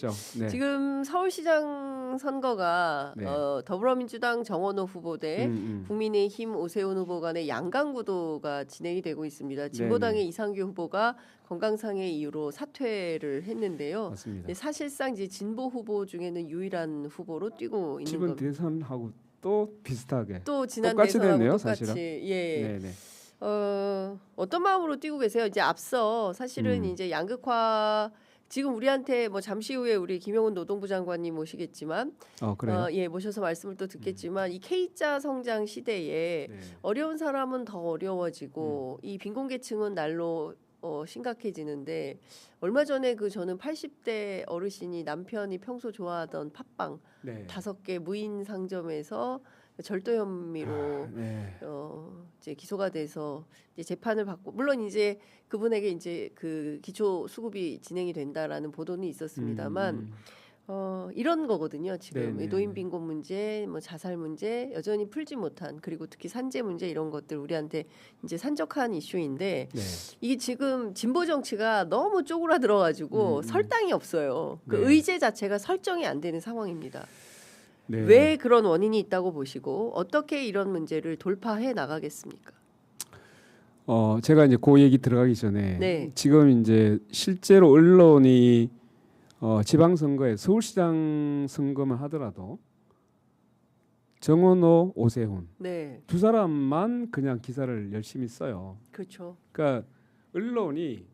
하시죠. 네. 지금 서울시장 선거가 네. 더불어민주당 정원호 후보 대 국민의힘 오세훈 후보 간의 양강 구도가 진행이 되고 있습니다. 진보당의 네네. 이상규 후보가 건강상의 이유로 사퇴를 했는데요. 맞습니다. 사실상 이제 진보 후보 중에는 유일한 후보로 뛰고 있는 지금 겁니다. 대선하고 또 비슷하게 또 지난 똑같이 대선하고 됐네요, 똑같이 사실은. 예. 네네. 어떤 마음으로 뛰고 계세요? 이제 앞서 사실은 이제 양극화 지금 우리한테 뭐 잠시 후에 우리 김용훈 노동부 장관님 모시겠지만 그래요? 예, 모셔서 말씀을 또 듣겠지만 이 K자 성장 시대에 네. 어려운 사람은 더 어려워지고 이 빈곤계층은 날로 심각해지는데 얼마 전에 저는 80대 어르신이 남편이 평소 좋아하던 팥빵 네. 5개 무인 상점에서 절도 혐의로 네. 이제 기소가 돼서 이제 재판을 받고 물론 이제 그분에게 이제 그 기초 수급이 진행이 된다라는 보도는 있었습니다만 이런 거거든요. 지금 네네. 노인 빈곤 문제, 뭐 자살 문제 여전히 풀지 못한 그리고 특히 산재 문제 이런 것들 우리한테 이제 산적한 이슈인데 네. 이게 지금 진보 정치가 너무 쪼그라들어가지고 설당이 없어요. 그 네. 의제 자체가 설정이 안 되는 상황입니다. 네. 왜 그런 원인이 있다고 보시고 어떻게 이런 문제를 돌파해 나가겠습니까? 제가 이제 그 얘기 들어가기 전에 네. 지금 이제 실제로 언론이 지방선거에 서울시장 선거만 하더라도 정원호, 오세훈 네, 두 사람만 그냥 기사를 열심히 써요. 그렇죠. 그러니까 언론이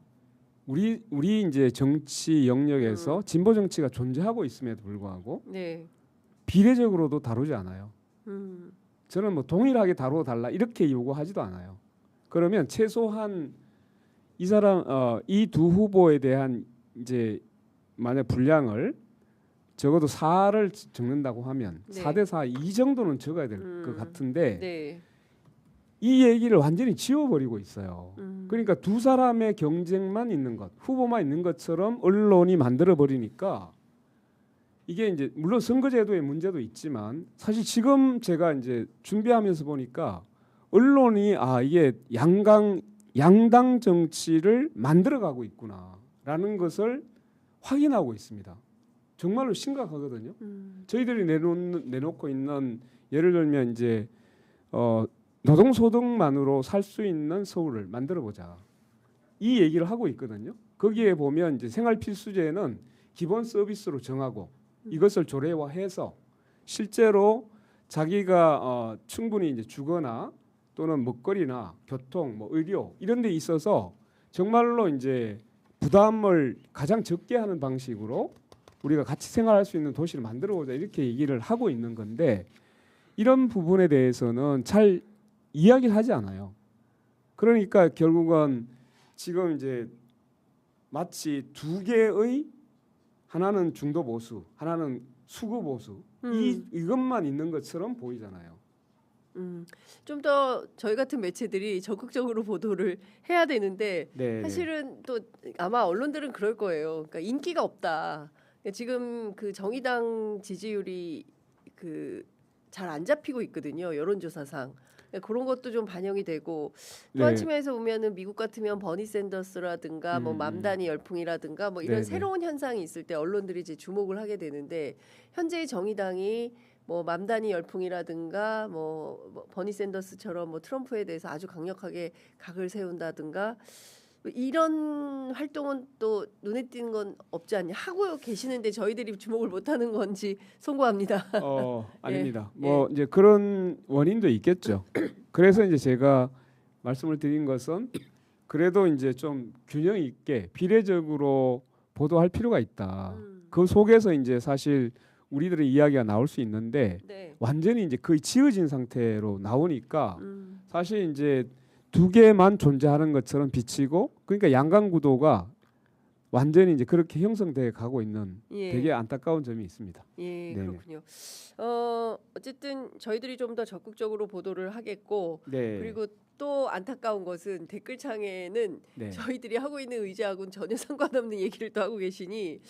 우리 이제 정치 영역에서 진보 정치가 존재하고 있음에도 불구하고 네, 비례적으로도 다루지 않아요. 음, 저는 뭐 동일하게 다루어 달라 이렇게 요구하지도 않아요. 그러면 최소한 이 사람 이 두 후보에 대한 이제 만약 분량을 적어도 4를 적는다고 하면 네. 4대 4 이 정도는 적어야 될 것 같은데 네, 이 얘기를 완전히 지워버리고 있어요. 그러니까 두 사람의 경쟁만 있는 것, 후보만 있는 것처럼 언론이 만들어 버리니까 이게 이제 물론 선거제도의 문제도 있지만 사실 지금 제가 이제 준비하면서 보니까 언론이 이게 양당 정치를 만들어가고 있구나라는 것을 확인하고 있습니다. 정말로 심각하거든요. 저희들이 내놓고 있는 예를 들면 이제 노동소득만으로 살 수 있는 서울을 만들어보자. 이 얘기를 하고 있거든요. 거기에 보면 이제 생활필수제는 기본 서비스로 정하고 이것을 조례화해서 실제로 자기가 충분히 이제 주거나 또는 먹거리나 교통, 뭐 의료 이런 데 있어서 정말로 이제 부담을 가장 적게 하는 방식으로 우리가 같이 생활할 수 있는 도시를 만들어보자 이렇게 얘기를 하고 있는 건데 이런 부분에 대해서는 잘 이야기를 하지 않아요. 그러니까 결국은 지금 이제 마치 두 개의 하나는 중도 보수, 하나는 수구 보수 이것만 있는 것처럼 보이잖아요. 좀 더 저희 같은 매체들이 적극적으로 보도를 해야 되는데 네, 사실은 또 아마 언론들은 그럴 거예요. 그러니까 인기가 없다. 그러니까 지금 그 정의당 지지율이 잘 안 잡히고 있거든요. 여론조사상. 그런 것도 좀 반영이 되고 또 한 측면에서 보면은 미국 같으면 버니 샌더스라든가 뭐 맘다니 열풍이라든가 뭐 이런 새로운 현상이 있을 때 언론들이 이제 주목을 하게 되는데 현재의 정의당이 뭐 맘다니 열풍이라든가 뭐 버니 샌더스처럼 뭐 트럼프에 대해서 아주 강력하게 각을 세운다든가 이런 활동은 또 눈에 띄는 건 없지 않냐 하고 계시는데 저희들이 주목을 못하는 건지 송구합니다. 아닙니다. 예. 뭐 이제 그런 원인도 있겠죠. 그래서 이제 제가 말씀을 드린 것은 그래도 이제 좀 균형 있게 비례적으로 보도할 필요가 있다. 그 속에서 이제 사실 우리들의 이야기가 나올 수 있는데 네. 완전히 이제 거의 지어진 상태로 나오니까 사실 이제 두 개만 존재하는 것처럼 비치고 그러니까 양강 구도가 완전히 이제 그렇게 형성돼 가고 있는 되게 안타까운 점이 있습니다. 예, 네네. 그렇군요. 어쨌든 저희들이 좀 더 적극적으로 보도를 하겠고 네. 그리고 또 안타까운 것은 댓글창에는 네. 저희들이 하고 있는 의지하고는 전혀 상관없는 얘기를 또 하고 계시니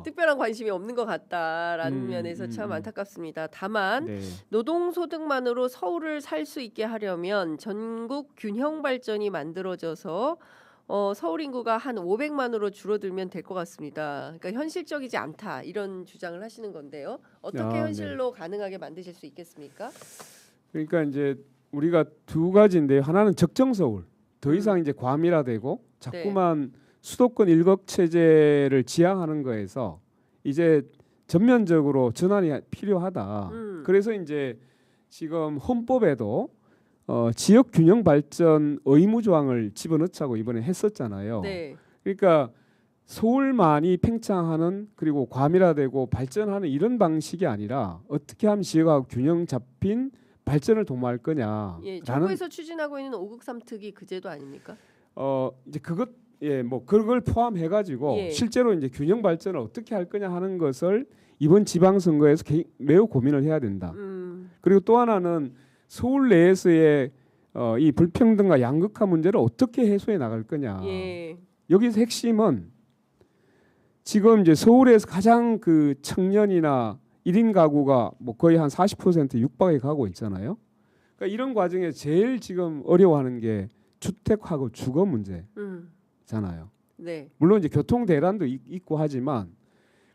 특별한 관심이 없는 것 같다라는 면에서 참 안타깝습니다. 다만 네. 노동소득만으로 서울을 살 수 있게 하려면 전국 균형 발전이 만들어져서 서울 인구가 한 500만으로 줄어들면 될 것 같습니다. 그러니까 현실적이지 않다 이런 주장을 하시는 건데요. 어떻게 네. 현실로 가능하게 만드실 수 있겠습니까? 그러니까 이제 우리가 두 가지인데 하나는 적정 서울. 더 이상 이제 과밀화되고 자꾸만 수도권 일각 체제를 지향하는 거에서 이제 전면적으로 전환이 필요하다. 그래서 이제 지금 헌법에도 지역 균형 발전 의무 조항을 집어넣자고 이번에 했었잖아요. 네. 그러니까 서울만이 팽창하는 그리고 과밀화되고 발전하는 이런 방식이 아니라 어떻게 하면 지역하고 균형 잡힌 발전을 도모할 거냐라는 예, 정부에서 추진하고 있는 5국 3특이 그 제도 아닙니까? 이제 그것 뭐 그걸 포함해 가지고 예. 실제로 이제 균형 발전을 어떻게 할 거냐 하는 것을 이번 지방선거에서 매우 고민을 해야 된다. 그리고 또 하나는 서울 내에서의 이 불평등과 양극화 문제를 어떻게 해소해 나갈 거냐. 예. 여기서 핵심은 지금 이제 서울에서 가장 그 청년이나 1인 가구가 뭐 거의 한 40% 육박해 가고 있잖아요. 그러니까 이런 과정에 제일 지금 어려워하는 게 주택하고 주거 문제잖아요. 네. 물론 이제 교통 대란도 있고 하지만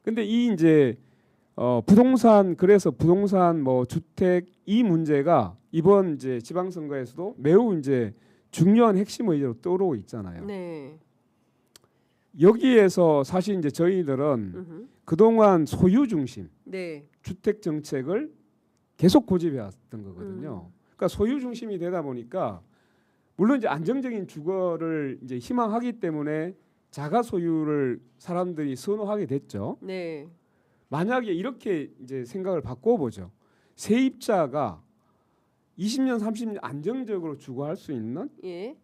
근데 이 이제 부동산 그래서 부동산 뭐 주택 이 문제가 이번 이제 지방선거에서도 매우 이제 중요한 핵심 의제로 떠오르고 있잖아요. 네. 여기에서 사실 이제 저희들은 그동안 소유 중심 네. 주택 정책을 계속 고집해 왔던 거거든요. 그러니까 소유 중심이 되다 보니까 물론 이제 안정적인 주거를 이제 희망하기 때문에 자가 소유를 사람들이 선호하게 됐죠. 네. 만약에 이렇게 이제 생각을 바꿔보죠. 세입자가 20년, 30년 안정적으로 주거할 수 있는 예.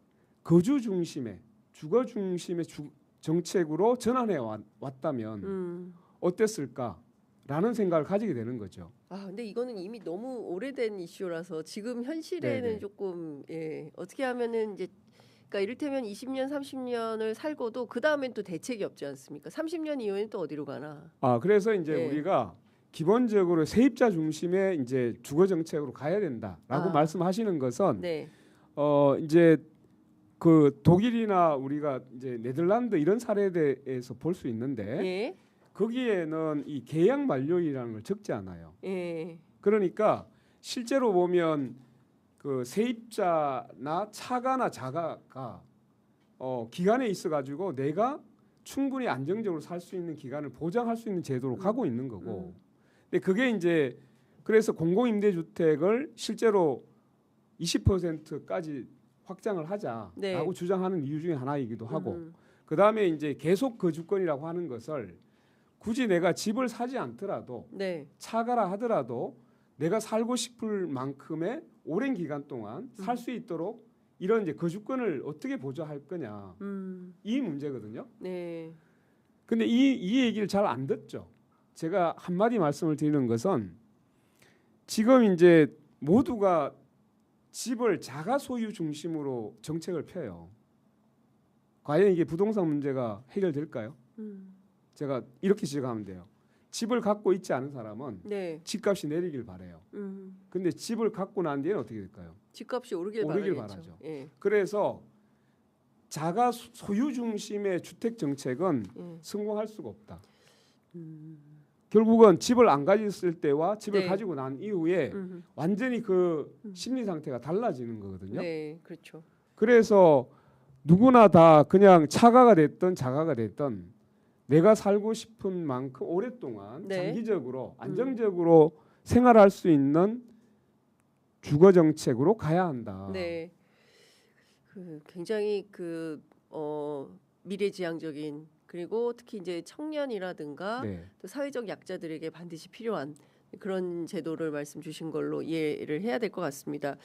거주 중심의 주거 중심의 정책으로 전환해 왔다면 어땠을까라는 생각을 가지게 되는 거죠. 아, 근데 이거는 이미 너무 오래된 이슈라서 지금 현실에는 네네. 조금 어떻게 하면은 이제 그러니까 이를테면 20년, 30년을 살고도 그 다음엔 또 대책이 없지 않습니까? 30년 이후에는 또 어디로 가나? 그래서 이제 네. 우리가 기본적으로 세입자 중심의 이제 주거 정책으로 가야 된다라고 말씀하시는 것은 네. 이제 그 독일이나 우리가 이제 네덜란드 이런 사례에 대해서 볼 수 있는데 예. 거기에는 이 계약 만료일이라는 걸 적지 않아요. 예. 그러니까 실제로 보면 그 세입자나 차가나 자가가 기간에 있어 가지고 내가 충분히 안정적으로 살 수 있는 기간을 보장할 수 있는 제도로 가고 있는 거고. 근데 그게 이제 그래서 공공임대주택을 실제로 20%까지 확장을 하자라고 네. 주장하는 이유 중에 하나이기도 하고. 그다음에 이제 계속 거주권이라고 하는 것을 굳이 내가 집을 사지 않더라도 네. 차가라 하더라도 내가 살고 싶을 만큼의 오랜 기간 동안 살 수 있도록 이런 이제 거주권을 어떻게 보좌할 거냐 이 문제거든요. 네. 근데 이 얘기를 잘 안 듣죠. 제가 한마디 말씀을 드리는 것은 지금 이제 모두가 집을 자가 소유 중심으로 정책을 펴요. 과연 이게 부동산 문제가 해결될까요? 제가 이렇게 지적하면 돼요. 집을 갖고 있지 않은 사람은 네. 집값이 내리길 바래요. 근데 집을 갖고 난 뒤에는 어떻게 될까요? 집값이 오르길 오르길 바라겠죠. 바라죠. 예. 그래서 자가 소유 중심의 주택 정책은 성공할 수가 없다. 결국은 집을 안 가졌을 때와 집을 네. 가지고 난 이후에 완전히 그 심리 상태가 달라지는 거거든요. 네, 그렇죠. 그래서 누구나 다 그냥 차가가 됐든 자가가 됐든 내가 살고 싶은 만큼 오랫동안 네. 장기적으로 안정적으로 생활할 수 있는 주거 정책으로 가야 한다. 네. 굉장히 미래지향적인 그리고 특히 이제 청년이라든가 네. 또 사회적 약자들에게 반드시 필요한 그런 제도를 말씀 주신 걸로 이해를 해야 될 것 같습니다.